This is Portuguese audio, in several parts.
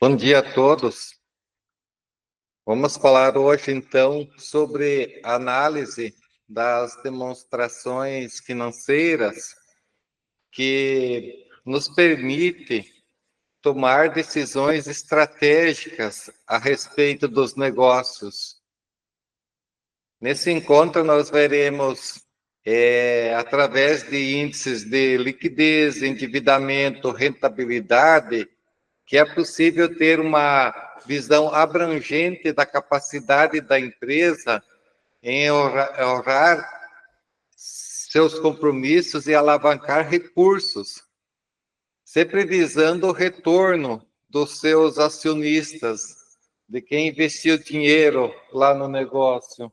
Bom dia a todos. Vamos falar hoje, então, sobre a análise das demonstrações financeiras que nos permite tomar decisões estratégicas a respeito dos negócios. Nesse encontro, nós veremos, através de índices de liquidez, endividamento, rentabilidade, que é possível ter uma visão abrangente da capacidade da empresa em honrar seus compromissos e alavancar recursos, sempre visando o retorno dos seus acionistas, de quem investiu dinheiro lá no negócio.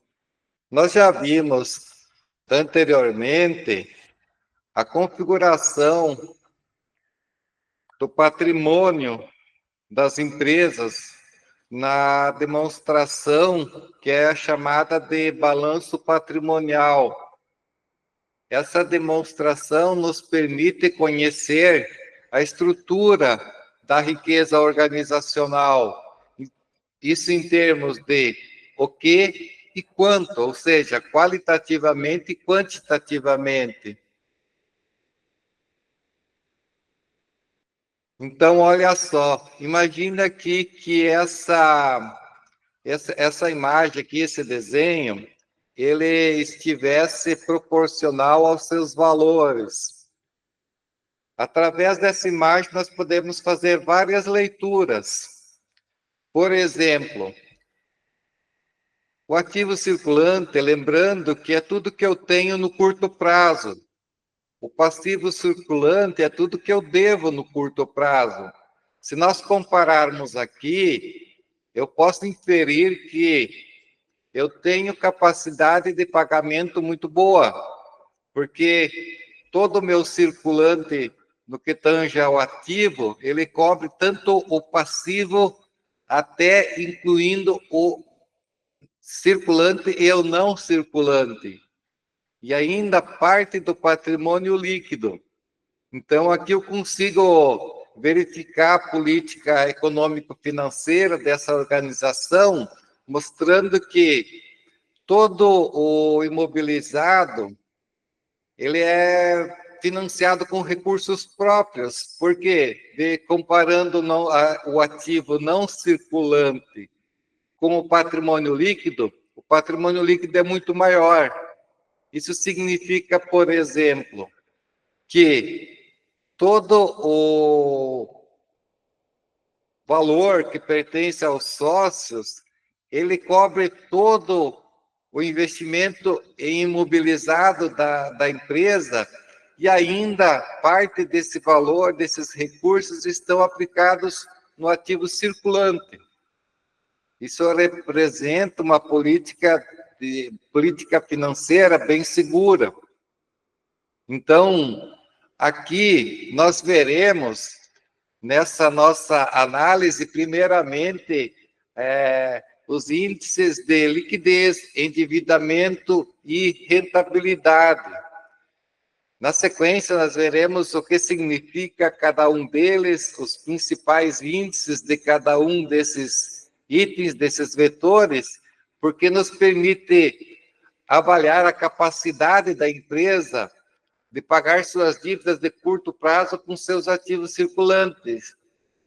Nós já vimos anteriormente a configuração do patrimônio das empresas na demonstração que é a chamada de balanço patrimonial. Essa demonstração nos permite conhecer a estrutura da riqueza organizacional, isso em termos de o que e quanto, ou seja, qualitativamente e quantitativamente. Então, olha só, imagina aqui que essa imagem aqui, esse desenho, ele estivesse proporcional aos seus valores. Através dessa imagem, nós podemos fazer várias leituras. Por exemplo, o ativo circulante, lembrando que é tudo que eu tenho no curto prazo. O passivo circulante é tudo que eu devo no curto prazo. Se nós compararmos aqui, eu posso inferir que eu tenho capacidade de pagamento muito boa, porque todo o meu circulante, no que tange ao ativo, ele cobre tanto o passivo, até incluindo o circulante e o não circulante, e ainda parte do patrimônio líquido. Então, aqui eu consigo verificar a política econômico-financeira dessa organização, mostrando que todo o imobilizado, ele é financiado com recursos próprios. Por quê? Comparando o ativo não circulante com o patrimônio líquido é muito maior. Isso significa, por exemplo, que todo o valor que pertence aos sócios, ele cobre todo o investimento em imobilizado da empresa, e ainda parte desse valor, desses recursos, estão aplicados no ativo circulante. Isso representa uma política financeira bem segura. Então, aqui nós veremos, nessa nossa análise, primeiramente, os índices de liquidez, endividamento e rentabilidade. Na sequência, nós veremos o que significa cada um deles, os principais índices de cada um desses itens, desses vetores, porque nos permite avaliar a capacidade da empresa de pagar suas dívidas de curto prazo com seus ativos circulantes.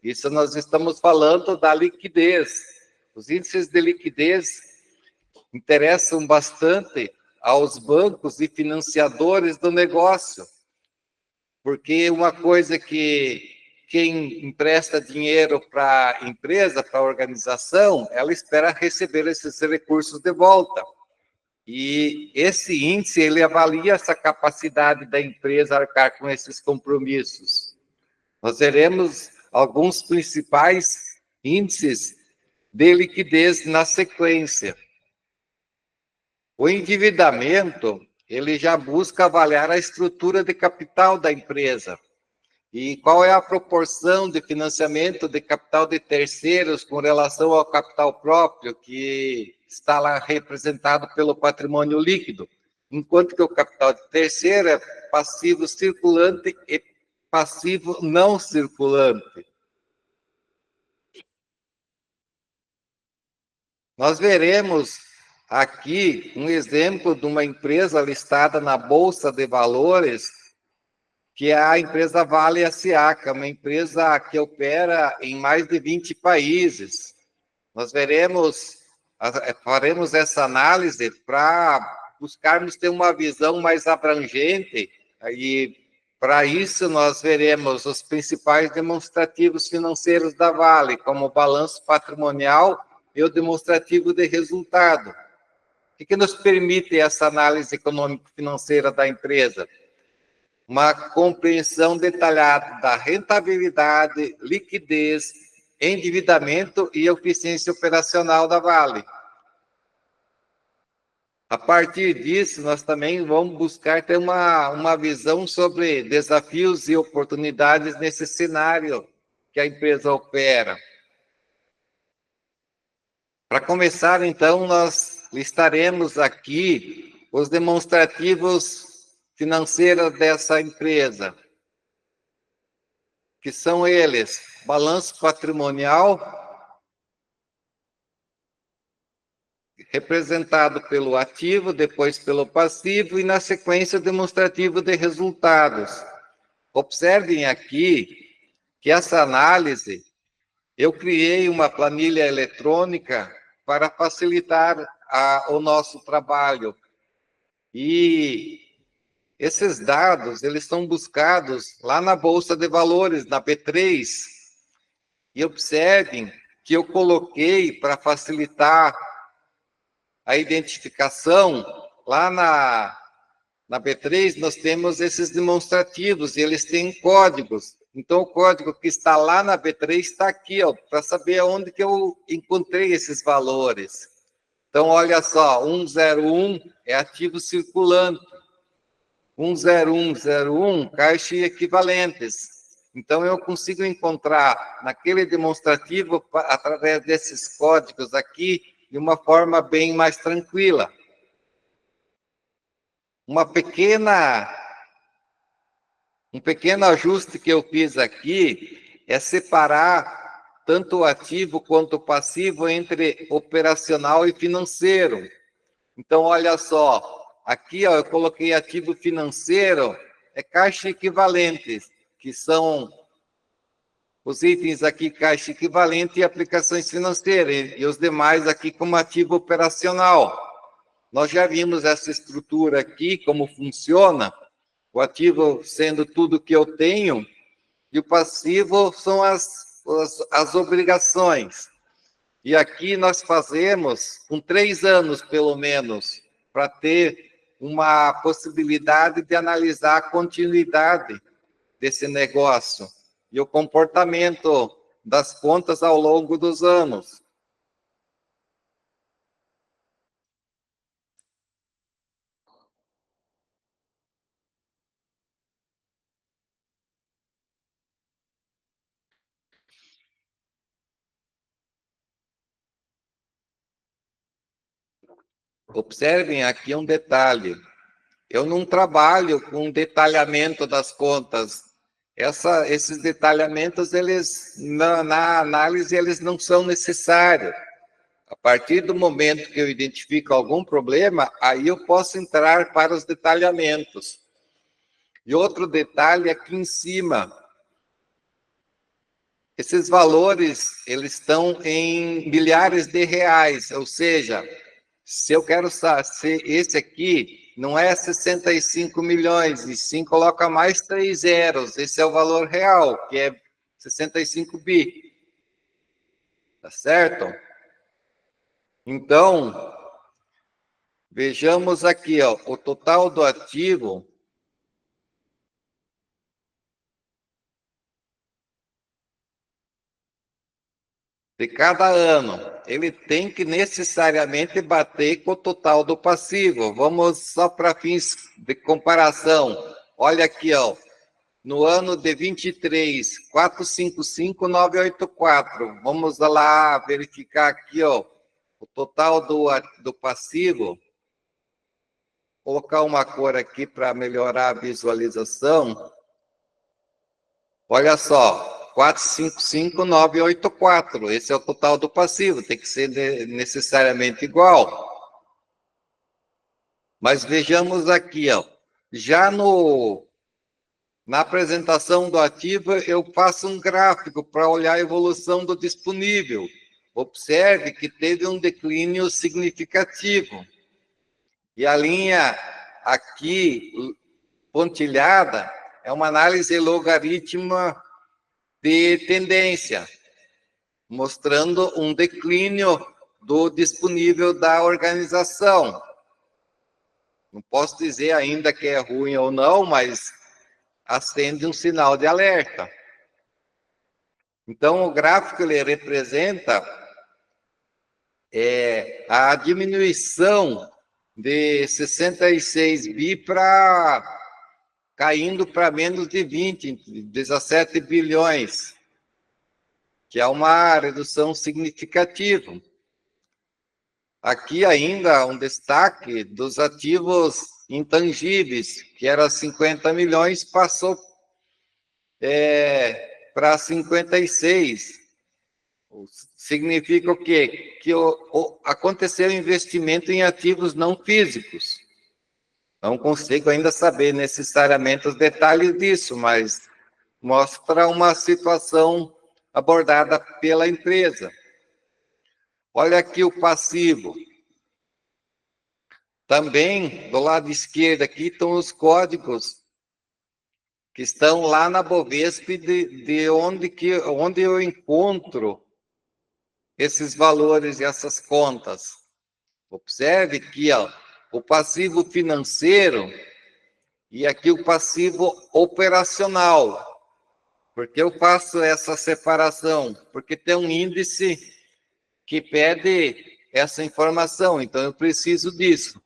Isso nós estamos falando da liquidez. Os índices de liquidez interessam bastante aos bancos e financiadores do negócio, porque uma coisa que quem empresta dinheiro para a empresa, para a organização, ela espera receber esses recursos de volta. E esse índice, ele avalia essa capacidade da empresa arcar com esses compromissos. Nós veremos alguns principais índices de liquidez na sequência. O endividamento, ele já busca avaliar a estrutura de capital da empresa. E qual é a proporção de financiamento de capital de terceiros com relação ao capital próprio, que está lá representado pelo patrimônio líquido, enquanto que o capital de terceiro é passivo circulante e passivo não circulante. Nós veremos aqui um exemplo de uma empresa listada na Bolsa de Valores, que é a empresa Vale S.A., que é uma empresa que opera em mais de 20 países. Nós faremos essa análise para buscarmos ter uma visão mais abrangente e, para isso, nós veremos os principais demonstrativos financeiros da Vale, como o balanço patrimonial e o demonstrativo de resultado. O que nos permite essa análise econômico-financeira da empresa? Uma compreensão detalhada da rentabilidade, liquidez, endividamento e eficiência operacional da Vale. A partir disso, nós também vamos buscar ter uma visão sobre desafios e oportunidades nesse cenário que a empresa opera. Para começar, então, nós listaremos aqui os demonstrativos financeiros dessa empresa, que são eles: balanço patrimonial, representado pelo ativo, depois pelo passivo e, na sequência, o demonstrativo de resultados. Observem aqui que essa análise, eu criei uma planilha eletrônica para facilitar o nosso trabalho. E esses dados, eles são buscados lá na Bolsa de Valores, na B3. E observem que eu coloquei para facilitar a identificação, lá na B3 nós temos esses demonstrativos, e eles têm códigos. Então, o código que está lá na B3 está aqui, para saber onde que eu encontrei esses valores. Então, olha só, 101 é ativo circulante, 10101, caixa e equivalentes. Então, eu consigo encontrar naquele demonstrativo, através desses códigos aqui, de uma forma bem mais tranquila. Um pequeno ajuste que eu fiz aqui é separar tanto o ativo quanto o passivo entre operacional e financeiro. Então, olha só, aqui eu coloquei ativo financeiro, é caixa equivalentes, que são os itens aqui, caixa equivalente e aplicações financeiras, e os demais aqui como ativo operacional. Nós já vimos essa estrutura aqui, como funciona, o ativo sendo tudo que eu tenho, e o passivo são as obrigações. E aqui nós fazemos com 3 anos, pelo menos, para ter uma possibilidade de analisar a continuidade desse negócio e o comportamento das contas ao longo dos anos. Observem aqui um detalhe. Eu não trabalho com detalhamento das contas. Esses detalhamentos, eles na análise, eles não são necessários. A partir do momento que eu identifico algum problema, aí eu posso entrar para os detalhamentos. E outro detalhe aqui em cima. Esses valores, eles estão em milhares de reais, ou seja, se eu quero saber, esse aqui não é 65 milhões, e sim coloca mais 3 zeros, esse é o valor real, que é 65 bi. Tá certo? Então, vejamos aqui, o total do ativo de cada ano, ele tem que necessariamente bater com o total do passivo. Vamos só para fins de comparação. Olha aqui, no ano de 23, 455,984. Vamos lá verificar aqui, o total do passivo. Vou colocar uma cor aqui para melhorar a visualização. Olha só, 455,984. Esse é o total do passivo, tem que ser necessariamente igual. Mas vejamos aqui, ó, já na apresentação do ativo, eu faço um gráfico para olhar a evolução do disponível. Observe que teve um declínio significativo. E a linha aqui, pontilhada, é uma análise logarítmica de tendência, mostrando um declínio do disponível da organização. Não posso dizer ainda que é ruim ou não, mas acende um sinal de alerta. Então, o gráfico ele representa a diminuição de 66 bi caindo para menos de 20, 17 bilhões, que é uma redução significativa. Aqui ainda um destaque dos ativos intangíveis, que era 50 milhões, passou para 56. Significa o quê? Que aconteceu investimento em ativos não físicos. Não consigo ainda saber necessariamente os detalhes disso, mas mostra uma situação abordada pela empresa. Olha aqui o passivo. Também, do lado esquerdo aqui, estão os códigos que estão lá na Bovespa de onde eu encontro esses valores e essas contas. Observe que ó, o passivo financeiro e aqui o passivo operacional. Por que eu faço essa separação? Porque tem um índice que pede essa informação, então eu preciso disso.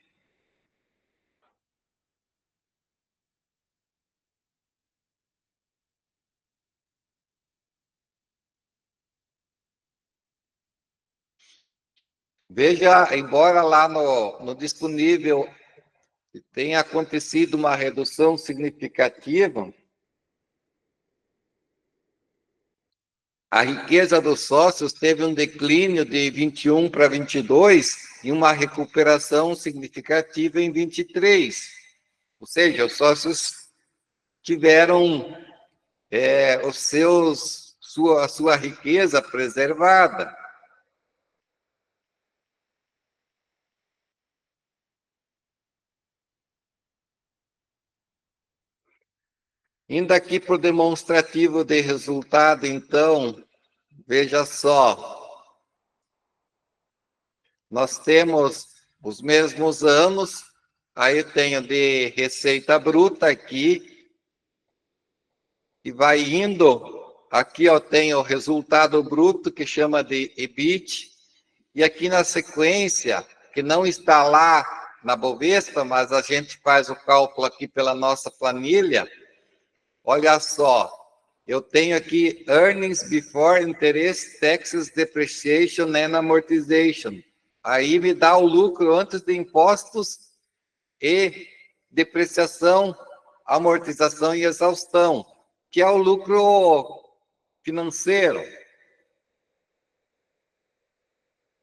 Veja, embora lá no disponível tenha acontecido uma redução significativa, a riqueza dos sócios teve um declínio de 21 para 22 e uma recuperação significativa em 23. Ou seja, os sócios tiveram a sua riqueza preservada. Indo aqui para o demonstrativo de resultado, então, veja só. Nós temos os mesmos anos, aí eu tenho de receita bruta aqui, e vai indo, aqui eu tenho o resultado bruto, que chama de EBIT, e aqui na sequência, que não está lá na Bovespa, mas a gente faz o cálculo aqui pela nossa planilha, olha só, eu tenho aqui Earnings Before Interest, Taxes, Depreciation and Amortization. Aí me dá o lucro antes de impostos e depreciação, amortização e exaustão, que é o lucro financeiro.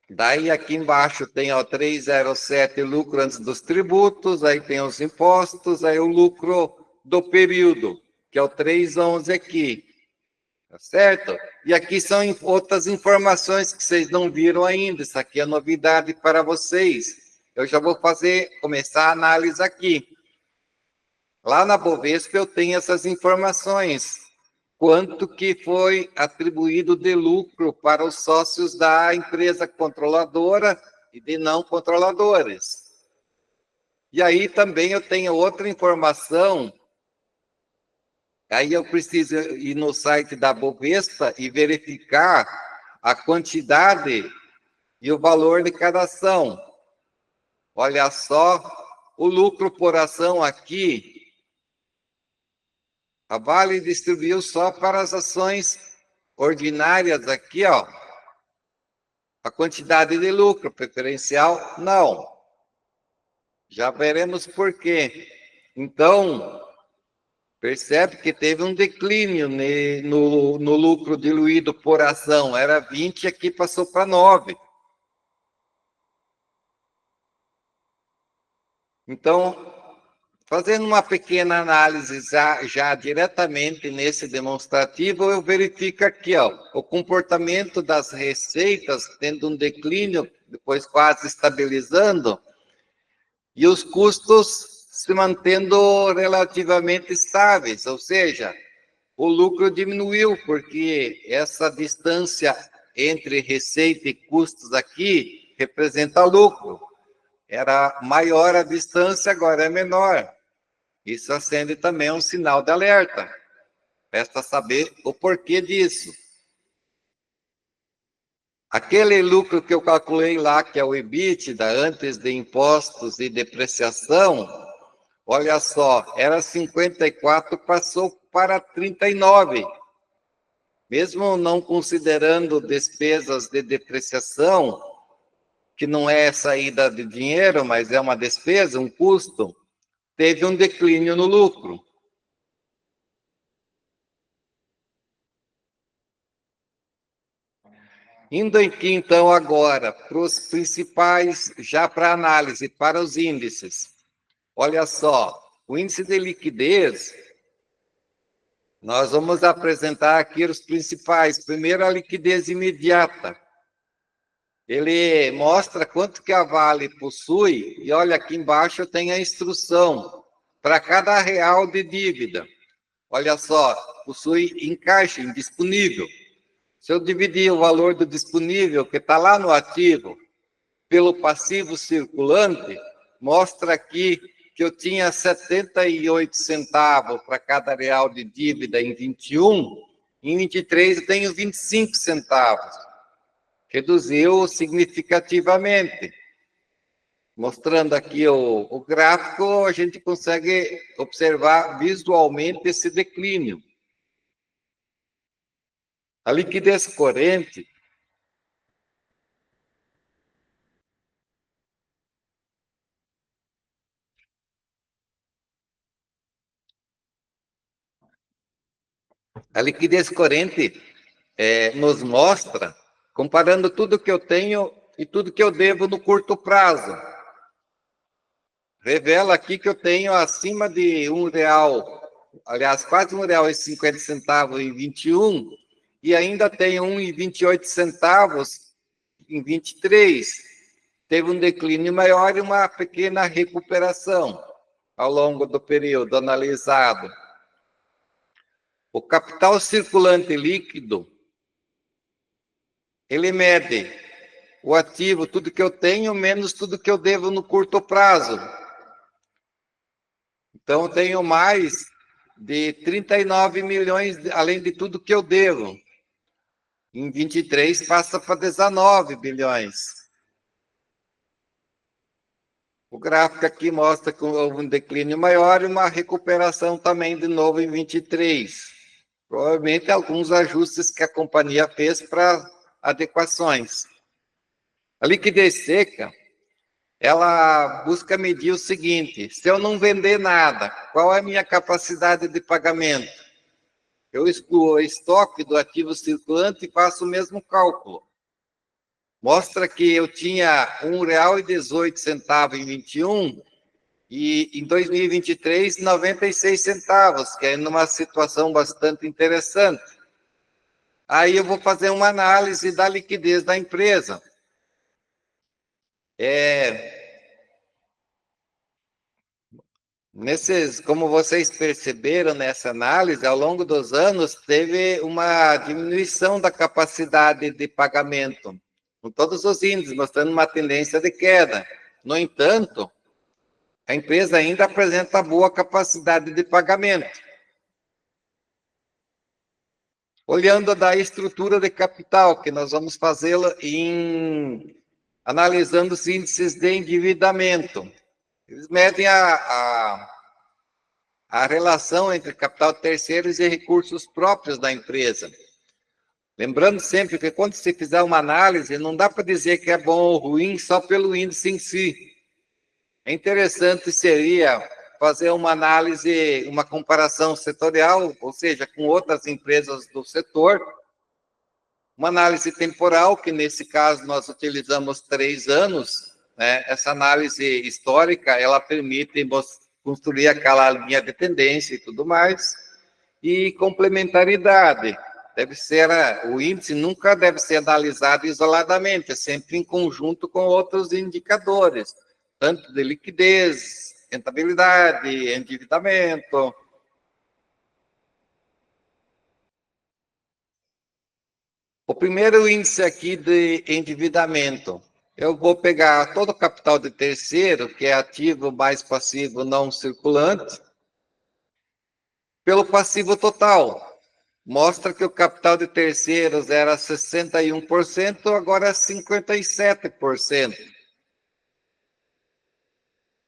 Daí aqui embaixo tem o 307 lucro antes dos tributos, aí tem os impostos, aí o lucro do período, que é o 311 aqui. Tá certo? E aqui são outras informações que vocês não viram ainda. Isso aqui é novidade para vocês. Eu já vou começar a análise aqui. Lá na Bovespa eu tenho essas informações. Quanto que foi atribuído de lucro para os sócios da empresa controladora e de não controladores. E aí também eu tenho outra informação. Aí eu preciso ir no site da Bovespa e verificar a quantidade e o valor de cada ação. Olha só, o lucro por ação aqui, a Vale distribuiu só para as ações ordinárias aqui, ó. A quantidade de lucro preferencial, não. Já veremos por quê. Então, Percebe que teve um declínio no lucro diluído por ação. Era 20, aqui passou para 9. Então, fazendo uma pequena análise já diretamente nesse demonstrativo, eu verifico aqui, ó, o comportamento das receitas tendo um declínio, depois quase estabilizando, e os custos se mantendo relativamente estáveis, ou seja, o lucro diminuiu, porque essa distância entre receita e custos aqui representa lucro. Era maior a distância, agora é menor. Isso acende também um sinal de alerta. Resta saber o porquê disso. Aquele lucro que eu calculei lá, que é o EBITDA, antes de impostos e depreciação, olha só, era 54, passou para 39. Mesmo não considerando despesas de depreciação, que não é saída de dinheiro, mas é uma despesa, um custo, teve um declínio no lucro. Indo aqui, então, agora para os principais, já para análise, para os índices. Olha só, o índice de liquidez, nós vamos apresentar aqui os principais. Primeiro, a liquidez imediata. Ele mostra quanto que a Vale possui, e olha, aqui embaixo tem a instrução para cada real de dívida. Olha só, possui em caixa, indisponível. Se eu dividir o valor do disponível, que está lá no ativo, pelo passivo circulante, mostra aqui que eu tinha 78 centavos para cada real de dívida em 21, em 23 eu tenho 25 centavos. Reduziu significativamente. Mostrando aqui o gráfico, a gente consegue observar visualmente esse declínio. A liquidez corrente, nos mostra, comparando tudo que eu tenho e tudo que eu devo no curto prazo. Revela aqui que eu tenho acima de R$ 1, aliás, quase R$ 1,50 em 21, e ainda tenho R$ 1,28 em 23. Teve um declínio maior e uma pequena recuperação ao longo do período analisado. O capital circulante líquido, ele mede o ativo, tudo que eu tenho, menos tudo que eu devo no curto prazo. Então, eu tenho mais de 39 milhões, além de tudo que eu devo. Em 23, passa para 19 bilhões. O gráfico aqui mostra que houve um declínio maior e uma recuperação também de novo em 23. Provavelmente alguns ajustes que a companhia fez para adequações. A liquidez seca, ela busca medir o seguinte: se eu não vender nada, qual é a minha capacidade de pagamento? Eu excluo o estoque do ativo circulante e faço o mesmo cálculo. Mostra que eu tinha R$ 1,18 em 21 e em 2023, 96 centavos, que é numa situação bastante interessante. Aí eu vou fazer uma análise da liquidez da empresa. Como vocês perceberam nessa análise, ao longo dos anos, teve uma diminuição da capacidade de pagamento, com todos os índices, mostrando uma tendência de queda. No entanto, a empresa ainda apresenta boa capacidade de pagamento. Olhando da estrutura de capital, que nós vamos fazê-la analisando os índices de endividamento. Eles medem a relação entre capital de terceiros e recursos próprios da empresa. Lembrando sempre que quando se fizer uma análise, não dá para dizer que é bom ou ruim só pelo índice em si. É interessante seria fazer uma análise, uma comparação setorial, ou seja, com outras empresas do setor, uma análise temporal, que nesse caso nós utilizamos 3 anos, né? Essa análise histórica, ela permite construir aquela linha de tendência e tudo mais, e complementaridade. Deve ser, o índice nunca deve ser analisado isoladamente, é sempre em conjunto com outros indicadores, tanto de liquidez, rentabilidade, endividamento. O primeiro índice aqui de endividamento, eu vou pegar todo o capital de terceiro, que é ativo mais passivo não circulante, pelo passivo total. Mostra que o capital de terceiros era 61%, agora é 57%.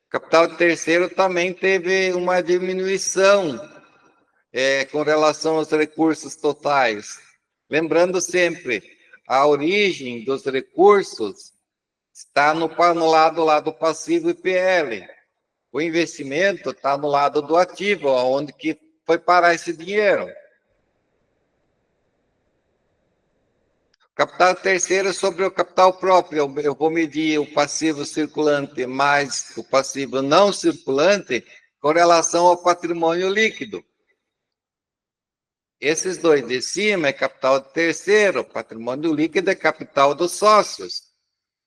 O capital de terceiro também teve uma diminuição com relação aos recursos totais. Lembrando sempre, a origem dos recursos está no lado lá do passivo e PL. O investimento está no lado do ativo, onde que foi parar esse dinheiro. Capital terceiro sobre o capital próprio. Eu vou medir o passivo circulante mais o passivo não circulante com relação ao patrimônio líquido. Esses dois de cima é capital terceiro, patrimônio líquido é capital dos sócios.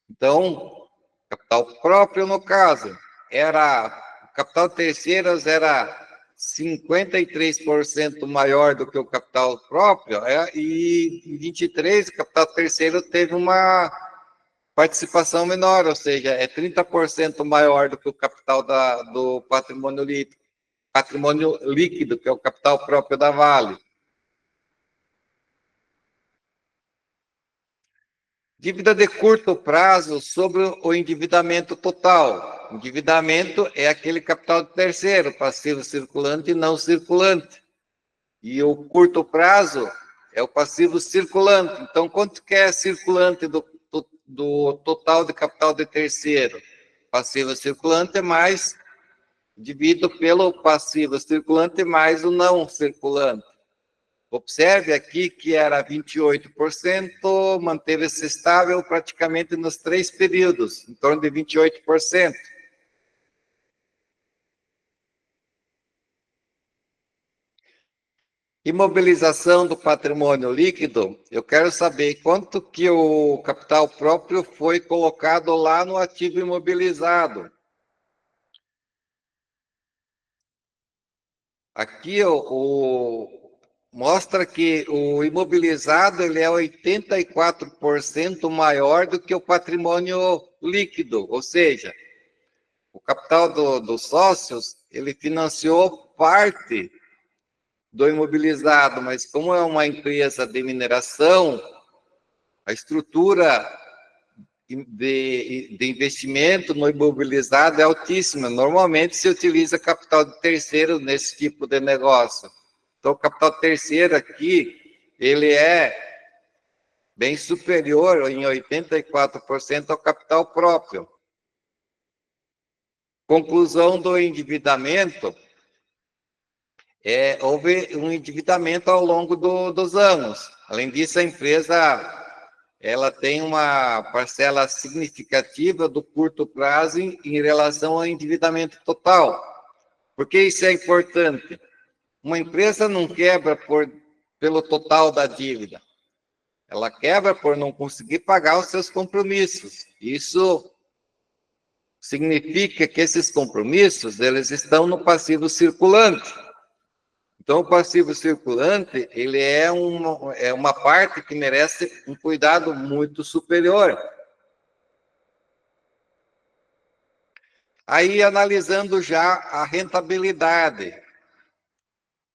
Então, capital próprio, no caso, o capital terceiros era 53% maior do que o capital próprio, e em 23, o capital terceiro teve uma participação menor, ou seja, é 30% maior do que o capital do patrimônio líquido, que é o capital próprio da Vale. Dívida de curto prazo sobre o endividamento total. Endividamento é aquele capital de terceiro, passivo circulante e não circulante. E o curto prazo é o passivo circulante. Então, quanto que é circulante do total de capital de terceiro? Passivo circulante é mais, dividido pelo passivo circulante mais o não circulante. Observe aqui que era 28%, manteve-se estável praticamente nos 3 períodos, em torno de 28%. Imobilização do patrimônio líquido, eu quero saber quanto que o capital próprio foi colocado lá no ativo imobilizado. Aqui mostra que o imobilizado ele é 84% maior do que o patrimônio líquido, ou seja, o capital dos sócios ele financiou parte do imobilizado, mas como é uma empresa de mineração, a estrutura de investimento no imobilizado é altíssima. Normalmente se utiliza capital de terceiro nesse tipo de negócio. Então, o capital terceiro aqui, ele é bem superior em 84% ao capital próprio. Conclusão do endividamento, houve um endividamento ao longo dos anos. Além disso, a empresa ela tem uma parcela significativa do curto prazo em relação ao endividamento total. Por que isso é importante? Uma empresa não quebra pelo total da dívida. Ela quebra por não conseguir pagar os seus compromissos. Isso significa que esses compromissos eles estão no passivo circulante. Então, o passivo circulante ele é uma parte que merece um cuidado muito superior. Aí, analisando já a rentabilidade.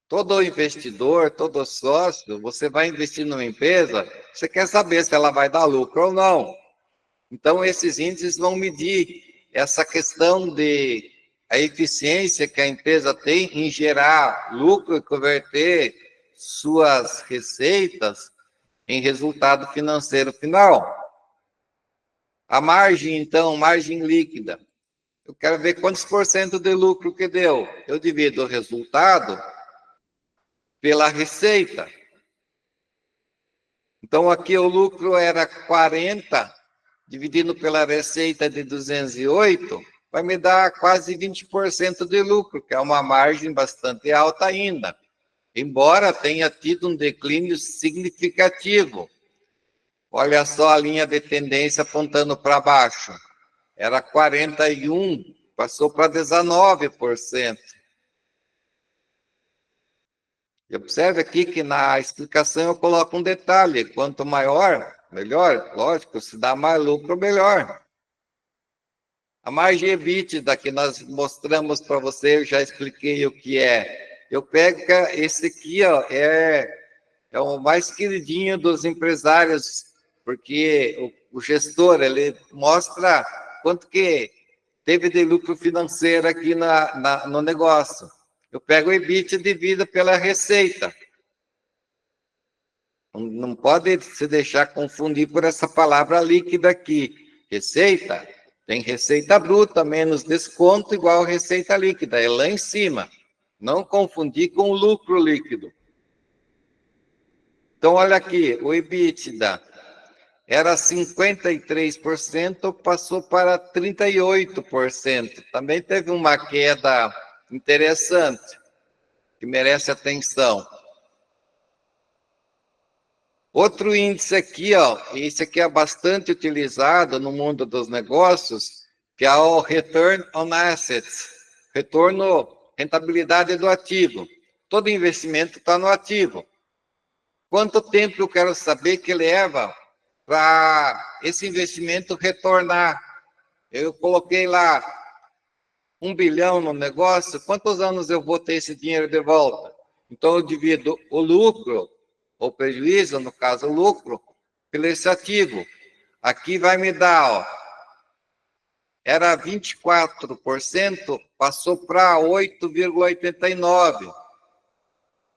Todo investidor, todo sócio, você vai investir numa empresa, você quer saber se ela vai dar lucro ou não. Então, esses índices vão medir essa questão de a eficiência que a empresa tem em gerar lucro e converter suas receitas em resultado financeiro final. A margem, então, margem líquida. Eu quero ver quantos por cento de lucro que deu. Eu divido o resultado pela receita. Então, aqui o lucro era 40, dividido pela receita de 208, vai me dar quase 20% de lucro, que é uma margem bastante alta ainda. Embora tenha tido um declínio significativo. Olha só a linha de tendência apontando para baixo. Era 41, passou para 19%. E observe aqui que na explicação eu coloco um detalhe: quanto maior, melhor. Lógico, se dá mais lucro, melhor. A margem EBITDA que nós mostramos para você, eu já expliquei o que é. Eu pego esse aqui, ó, é o mais queridinho dos empresários, porque o gestor, ele mostra quanto que teve de lucro financeiro aqui no negócio. Eu pego o EBITDA dividido pela receita. Não pode se deixar confundir por essa palavra líquida aqui. Receita, tem receita bruta menos desconto igual receita líquida, é lá em cima. Não confundir com o lucro líquido. Então, olha aqui, o EBITDA era 53%, passou para 38%. Também teve uma queda interessante, que merece atenção. Outro índice aqui, ó, esse aqui é bastante utilizado no mundo dos negócios, que é o Return on Assets, rentabilidade do ativo. Todo investimento está no ativo. Quanto tempo eu quero saber que leva para esse investimento retornar? Eu coloquei lá 1 bilhão no negócio, quantos anos eu vou ter esse dinheiro de volta? Então, eu divido o lucro, ou prejuízo, no caso, o lucro, pelo esse ativo. Aqui vai me dar, ó, era 24%, passou para 8,89%.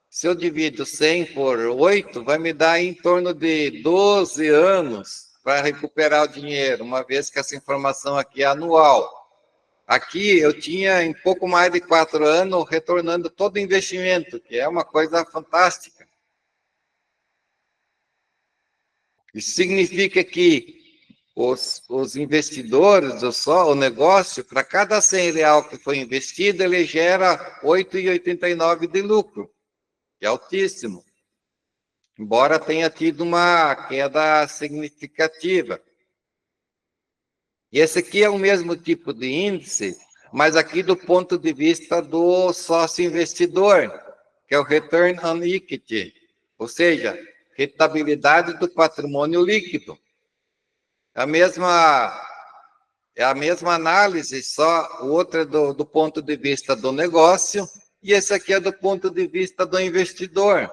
Se eu divido 100 por 8, vai me dar em torno de 12 anos para recuperar o dinheiro, uma vez que essa informação aqui é anual. Aqui eu tinha em pouco mais de 4 anos retornando todo o investimento, que é uma coisa fantástica. Isso significa que os investidores, o negócio, para cada 100 real que foi investido, ele gera 8,89 de lucro, que é altíssimo. Embora tenha tido uma queda significativa. E esse aqui é o mesmo tipo de índice, mas aqui do ponto de vista do sócio investidor, que é o Return on Equity, ou seja, rentabilidade do patrimônio líquido. É a mesma análise, só o outro é do ponto de vista do negócio, e esse aqui é do ponto de vista do investidor.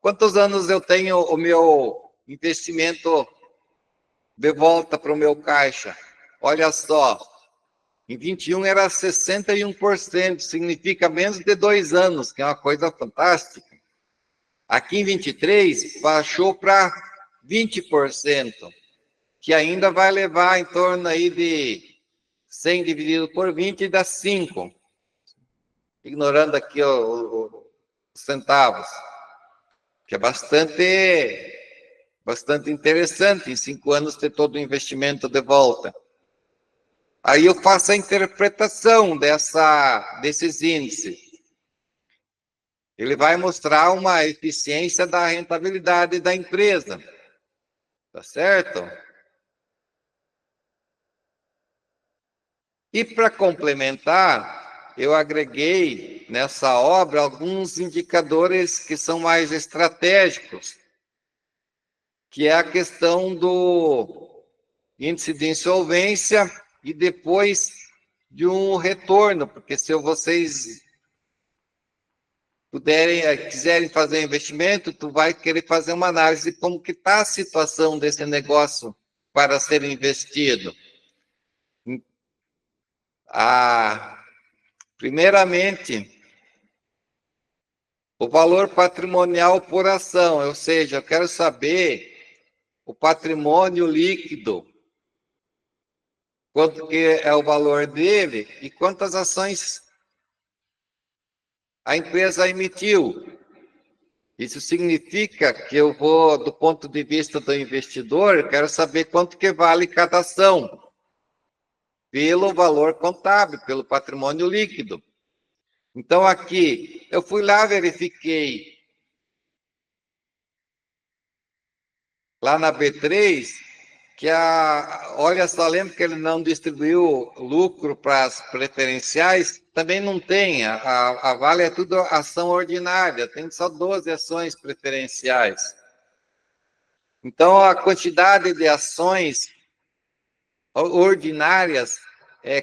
Quantos anos eu tenho o meu investimento de volta para o meu caixa? Olha só, em 21 era 61%, significa menos de 2 anos, que é uma coisa fantástica. Aqui em 23, baixou para 20%, que ainda vai levar em torno aí de 100 dividido por 20 dá 5. Ignorando aqui os centavos, que é bastante interessante, em 5 anos ter todo o investimento de volta. Aí eu faço a interpretação desses índices. Ele vai mostrar uma eficiência da rentabilidade da empresa. Tá certo? E para complementar, eu agreguei nessa obra alguns indicadores que são mais estratégicos, que é a questão do índice de insolvência e depois de um retorno, porque se vocês quiserem fazer investimento, tu vai querer fazer uma análise de como que está a situação desse negócio para ser investido. Primeiramente, o valor patrimonial por ação, ou seja, eu quero saber o patrimônio líquido quanto que é o valor dele e quantas ações a empresa emitiu. Isso significa que eu vou, do ponto de vista do investidor, quero saber quanto que vale cada ação, pelo valor contábil, pelo patrimônio líquido. Então, aqui, eu fui lá, verifiquei, lá na B3, que olha só, lembra que ele não distribuiu lucro para as preferenciais? Também não tem, a Vale é tudo ação ordinária, tem só 12 ações preferenciais. Então, a quantidade de ações ordinárias é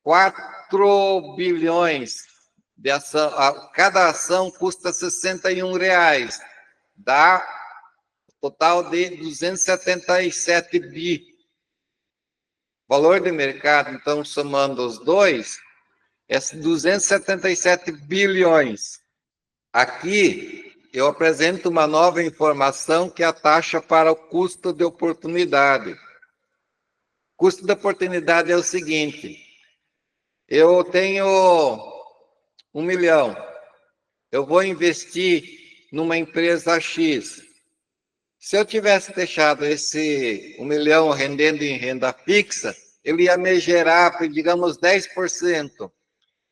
4 bilhões de ação. Cada ação custa R$61, dá total de 277 bi. Valor de mercado, então, somando os dois, é 277 bilhões. Aqui, eu apresento uma nova informação, que é a taxa para o custo de oportunidade. O custo de oportunidade é o seguinte: eu tenho 1 milhão, eu vou investir numa empresa X. Se eu tivesse deixado esse 1 milhão rendendo em renda fixa, ele ia me gerar, digamos, 10%.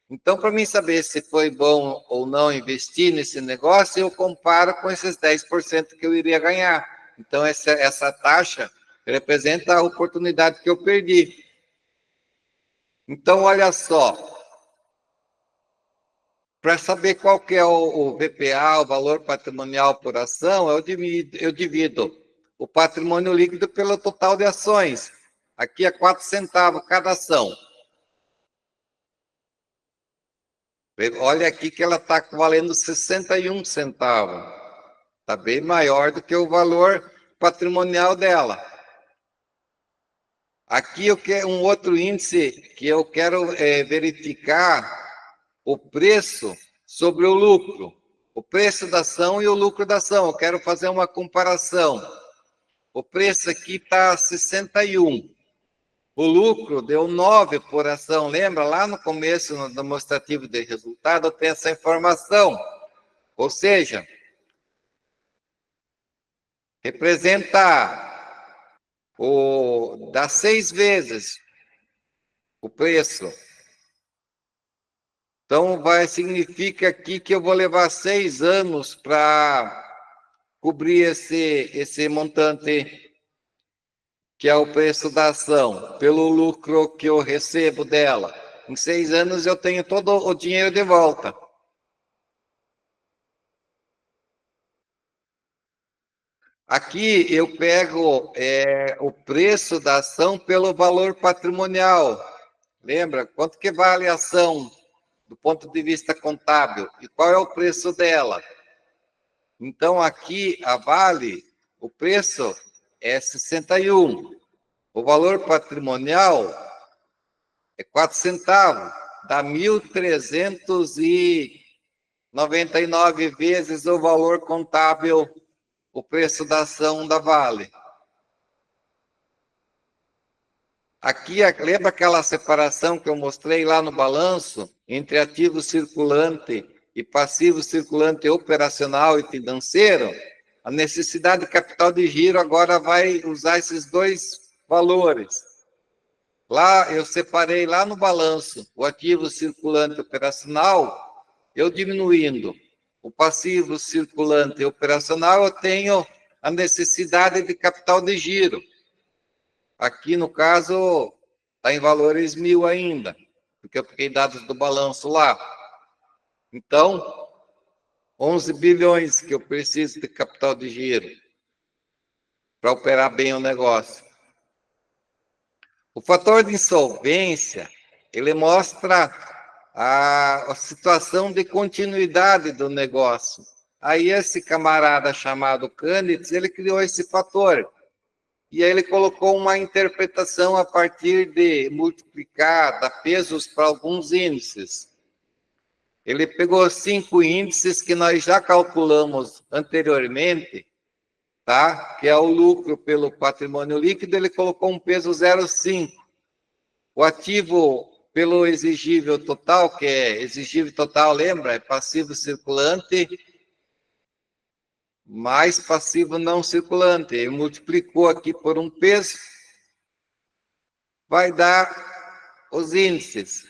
Então, para mim saber se foi bom ou não investir nesse negócio, eu comparo com esses 10% que eu iria ganhar. Então, essa taxa representa a oportunidade que eu perdi. Então, olha só, para saber qual que é o VPA, o valor patrimonial por ação, eu divido o patrimônio líquido pelo total de ações. Aqui é 4 centavos cada ação. Olha aqui que ela está valendo 61 centavos. Está bem maior do que o valor patrimonial dela. Aqui eu quero um outro índice que eu quero verificar o preço sobre o lucro. O preço da ação e o lucro da ação. Eu quero fazer uma comparação. O preço aqui está 61. O lucro deu 9 por ação. Lembra? Lá no começo, no demonstrativo de resultado, tem essa informação. Ou seja, representa dá 6 vezes o preço. Então, significa aqui que eu vou levar 6 anos para cobrir esse montante, que é o preço da ação, pelo lucro que eu recebo dela. Em 6 anos eu tenho todo o dinheiro de volta. Aqui eu pego o preço da ação pelo valor patrimonial. Lembra? Quanto que vale a ação do ponto de vista contábil? E qual é o preço dela? Então, aqui, a Vale, o preço é 61. O valor patrimonial é 4 centavos. Dá 1.399 vezes o valor contábil, o preço da ação da Vale. Aqui, lembra aquela separação que eu mostrei lá no balanço entre ativo circulante e passivo circulante operacional e financeiro? A necessidade de capital de giro agora vai usar esses dois valores. Lá, eu separei lá no balanço o ativo circulante operacional, eu diminuindo. O passivo circulante operacional, eu tenho a necessidade de capital de giro. Aqui, no caso, está em valores 1.000 ainda, porque eu peguei dados do balanço lá. Então, 11 bilhões que eu preciso de capital de giro para operar bem o negócio. O fator de insolvência, ele mostra a situação de continuidade do negócio. Aí esse camarada chamado Canitz, ele criou esse fator. E aí ele colocou uma interpretação a partir de multiplicar, dar pesos para alguns índices. Ele pegou 5 índices que nós já calculamos anteriormente, tá? Que é o lucro pelo patrimônio líquido, ele colocou um peso 0,5. O ativo pelo exigível total, que é exigível total, lembra? É passivo circulante mais passivo não circulante. Ele multiplicou aqui por um peso, vai dar os índices.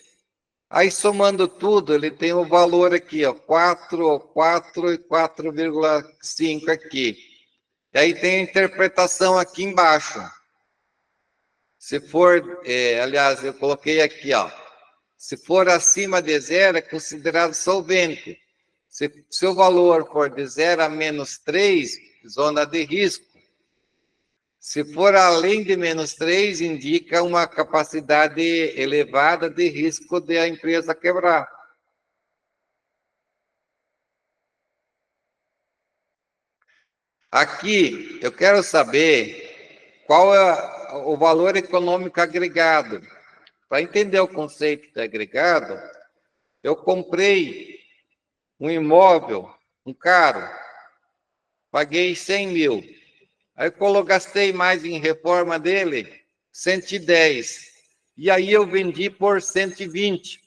Aí, somando tudo, ele tem o valor aqui, ó, 4, 4 e 4,5 aqui. E aí tem a interpretação aqui embaixo. Se for, aliás, eu coloquei aqui, ó, se for acima de zero, é considerado solvente. Se o valor for de 0 a menos 3, zona de risco. Se for além de menos 3, indica uma capacidade elevada de risco de a empresa quebrar. Aqui, eu quero saber qual é o valor econômico agregado. Para entender o conceito de agregado, eu comprei um imóvel, um carro, paguei 100 mil. Aí eu gastei mais em reforma dele, 110. E aí eu vendi por 120.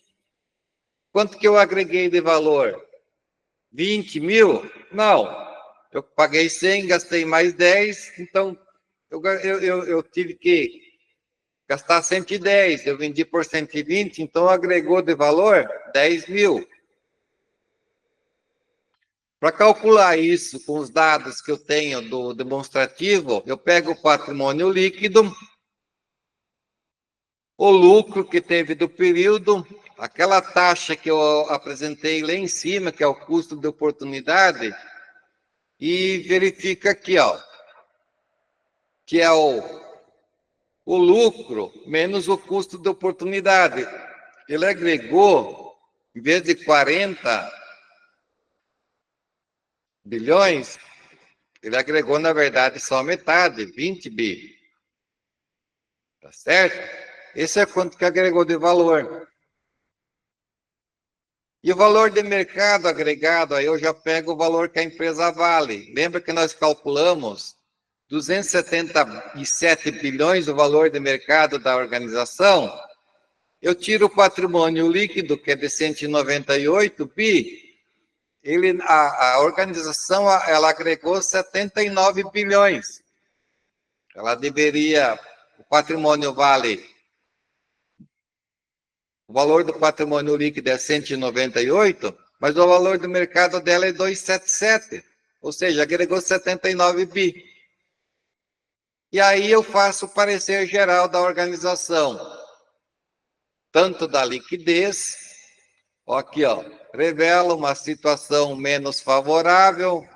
Quanto que eu agreguei de valor? 20 mil? Não. Eu paguei 100, gastei mais 10, então eu tive que gastar 110. Eu vendi por 120, então agregou de valor 10 mil. Para calcular isso com os dados que eu tenho do demonstrativo, eu pego o patrimônio líquido, o lucro que teve do período, aquela taxa que eu apresentei lá em cima, que é o custo de oportunidade, e verifica aqui, ó, que é o lucro menos o custo de oportunidade. Ele agregou, em vez de 40 bilhões, ele agregou, na verdade, só metade, 20 bi. Tá certo? Esse é quanto que agregou de valor. E o valor de mercado agregado, aí eu já pego o valor que a empresa vale. Lembra que nós calculamos 277 bilhões o valor de mercado da organização? Eu tiro o patrimônio líquido, que é de 198 bi, a organização ela agregou 79 bilhões. Ela deveria, o patrimônio vale, o valor do patrimônio líquido é 198, mas o valor do mercado dela é 277, ou seja, agregou 79 bi. E aí eu faço o parecer geral da organização, tanto da liquidez, ó, aqui, ó, revela uma situação menos favorável.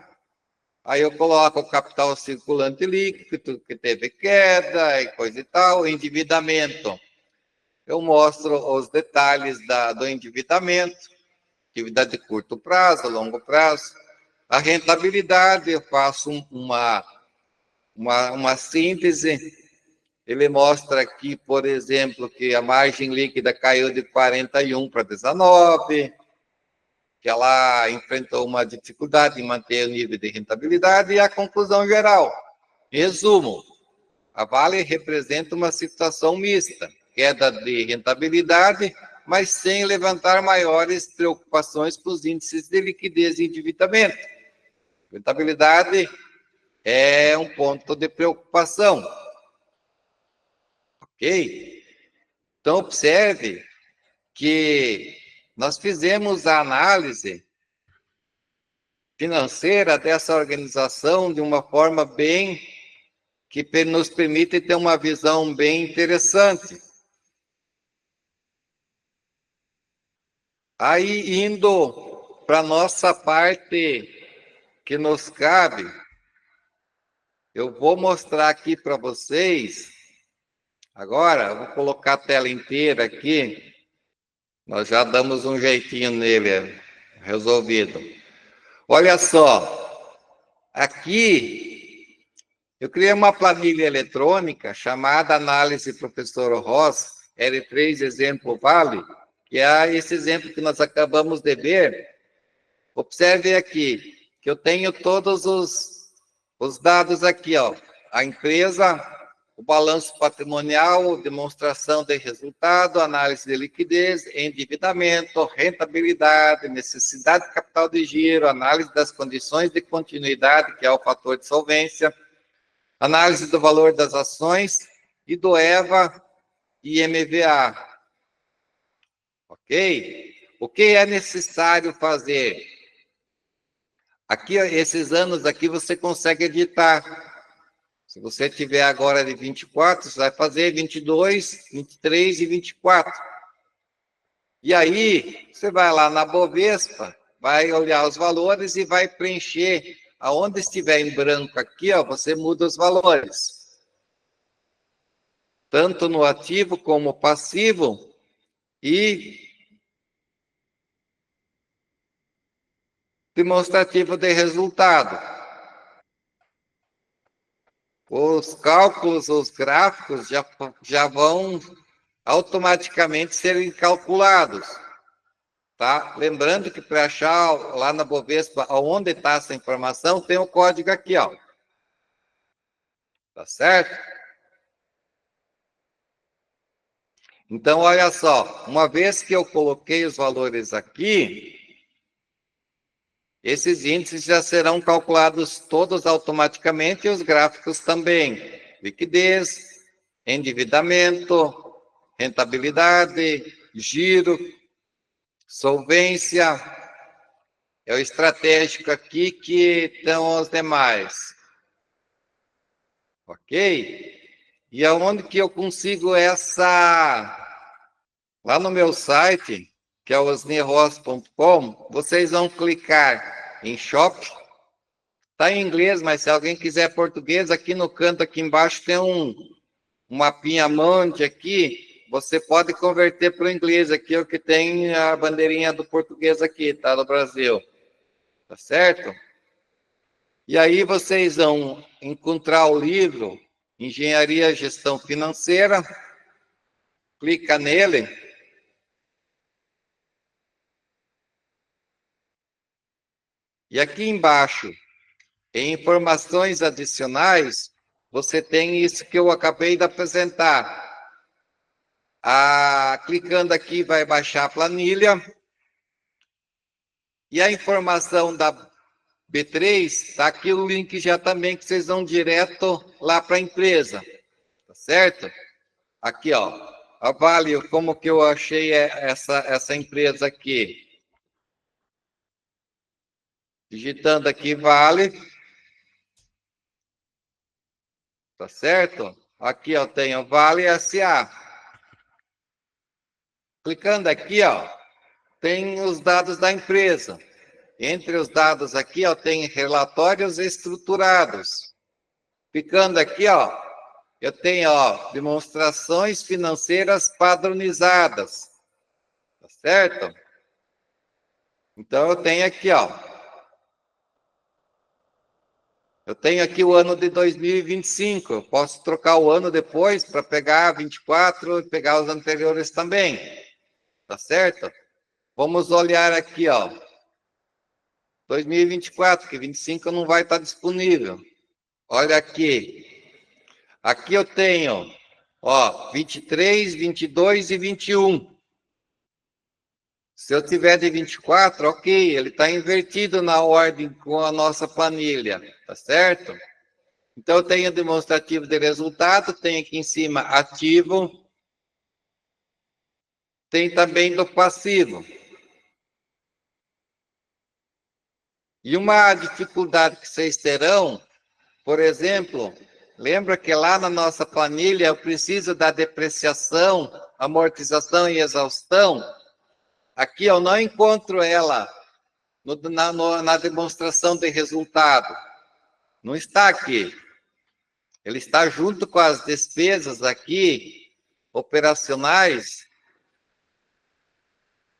Aí eu coloco o capital circulante líquido, que teve queda e coisa e tal, endividamento. Eu mostro os detalhes do endividamento, dívida de curto prazo, longo prazo. A rentabilidade, eu faço uma síntese. Ele mostra aqui, por exemplo, que a margem líquida caiu de 41 para 19, que ela enfrentou uma dificuldade em manter o nível de rentabilidade, e a conclusão geral. Resumo, a Vale representa uma situação mista, queda de rentabilidade, mas sem levantar maiores preocupações com os índices de liquidez e endividamento. Rentabilidade é um ponto de preocupação. Ok? Então, observe que nós fizemos a análise financeira dessa organização de uma forma bem que nos permite ter uma visão bem interessante. Aí, indo para a nossa parte que nos cabe, eu vou mostrar aqui para vocês, agora, eu vou colocar a tela inteira aqui, nós já damos um jeitinho nele, resolvido. Olha só, aqui eu criei uma planilha eletrônica chamada Análise Professor Ross, L3 Exemplo Vale, que é esse exemplo que nós acabamos de ver. Observe aqui, que eu tenho todos os dados aqui, ó. A empresa o balanço patrimonial, demonstração de resultado, análise de liquidez, endividamento, rentabilidade, necessidade de capital de giro, análise das condições de continuidade, que é o fator de solvência, análise do valor das ações e do EVA e MVA. Ok? O que é necessário fazer? Aqui, esses anos aqui, você consegue editar. Se você tiver agora de 24, você vai fazer 22, 23 e 24. E aí, você vai lá na Bovespa, vai olhar os valores e vai preencher. Aonde estiver em branco aqui, ó, você muda os valores. Tanto no ativo como passivo. E demonstrativo de resultado. Os cálculos, os gráficos já vão automaticamente serem calculados, tá? Lembrando que para achar lá na Bovespa onde está essa informação, tem o código aqui, ó. Tá certo? Então, olha só, uma vez que eu coloquei os valores aqui, esses índices já serão calculados todos automaticamente e os gráficos também. Liquidez, endividamento, rentabilidade, giro, solvência, é o estratégico aqui que estão os demais. Ok? E aonde que eu consigo essa... Lá no meu site, que é o osnirross.com, vocês vão clicar em Shop. Está em inglês, mas se alguém quiser português, aqui no canto, aqui embaixo, tem um mapinha monte aqui. Você pode converter para o inglês aqui, o que tem a bandeirinha do português aqui, tá? Do Brasil. Tá certo? E aí vocês vão encontrar o livro Engenharia e Gestão Financeira. Clica nele. E aqui embaixo, em informações adicionais, você tem isso que eu acabei de apresentar. Clicando aqui, vai baixar a planilha. E a informação da B3, está aqui o link já também, que vocês vão direto lá para a empresa. Tá certo? Aqui, ó. A Vale, como que eu achei essa empresa aqui? Digitando aqui Vale. Tá certo? Aqui eu tenho Vale SA. Clicando aqui, ó, tem os dados da empresa. Entre os dados aqui, ó, tem relatórios estruturados. Clicando aqui, ó, eu tenho, ó, demonstrações financeiras padronizadas. Tá certo? Então, eu tenho aqui, ó. Eu tenho aqui o ano de 2025. Eu posso trocar o ano depois para pegar 24 e pegar os anteriores também. Tá certo? Vamos olhar aqui, ó. 2024, que 25 não vai estar disponível. Olha aqui. Aqui eu tenho, ó, 23, 22 e 21. Se eu tiver de 24, ok, ele está invertido na ordem com a nossa planilha, tá certo? Então, eu tenho demonstrativo de resultado, tem aqui em cima ativo, tem também do passivo. E uma dificuldade que vocês terão, por exemplo, lembra que lá na nossa planilha eu preciso da depreciação, amortização e exaustão? Aqui eu não encontro ela na demonstração de resultado. Não está aqui. Ele está junto com as despesas aqui, operacionais,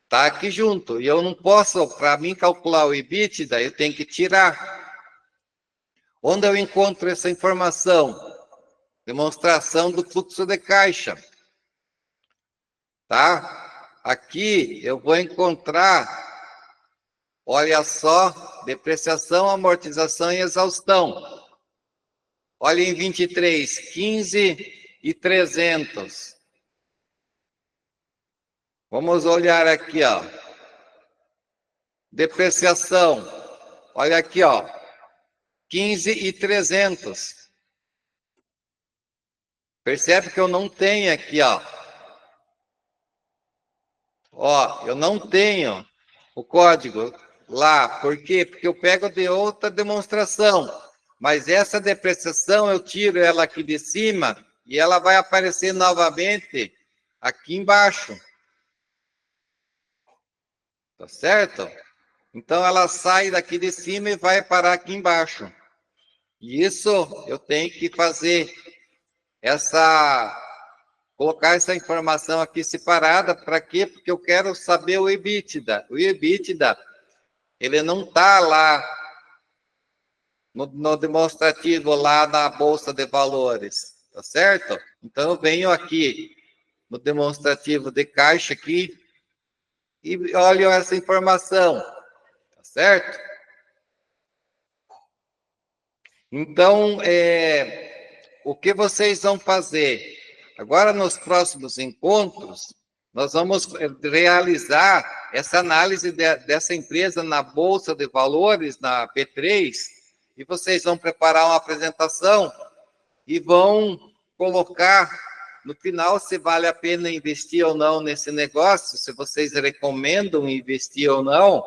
está aqui junto. E eu não posso, para mim calcular o EBITDA, eu tenho que tirar. Onde eu encontro essa informação? Demonstração do fluxo de caixa. Tá? Aqui eu vou encontrar, olha só, depreciação, amortização e exaustão. Olha em 23, 15.300. Vamos olhar aqui, ó. Depreciação. Olha aqui, ó. 15.300. Percebe que eu não tenho aqui, ó. Ó, eu não tenho o código lá. Por quê? Porque eu pego de outra demonstração. Mas essa depreciação eu tiro ela aqui de cima e ela vai aparecer novamente aqui embaixo. Tá certo? Então ela sai daqui de cima e vai parar aqui embaixo. E isso eu tenho que fazer colocar essa informação aqui separada. Para quê? Porque eu quero saber o EBITDA. O EBITDA, ele não está lá no demonstrativo, lá na Bolsa de Valores, tá certo? Então, eu venho aqui no demonstrativo de caixa aqui e olho essa informação, tá certo? Então, o que vocês vão fazer? Agora, nos próximos encontros, nós vamos realizar essa análise dessa empresa na Bolsa de Valores, na B3, e vocês vão preparar uma apresentação e vão colocar no final se vale a pena investir ou não nesse negócio, se vocês recomendam investir ou não,